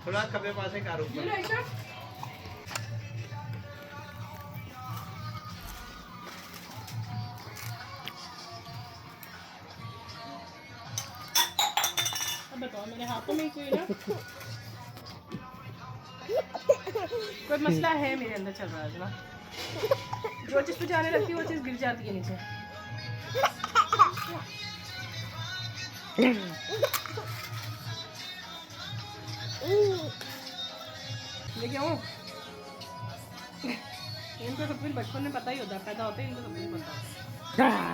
थोड़ा खबे पास है कार ऊपर। अब बताओ मेरे हाथों में कोई ना कोई मसला है मेरे अंदर चल रहा है ना। जो चीज़ पे जाने लगती है वो चीज़ गिर जाती है नीचे। देखिए वो इनको सब कुछ बचपन में पता ही होता है, पैदा होते ही इनको सब कुछ पता है।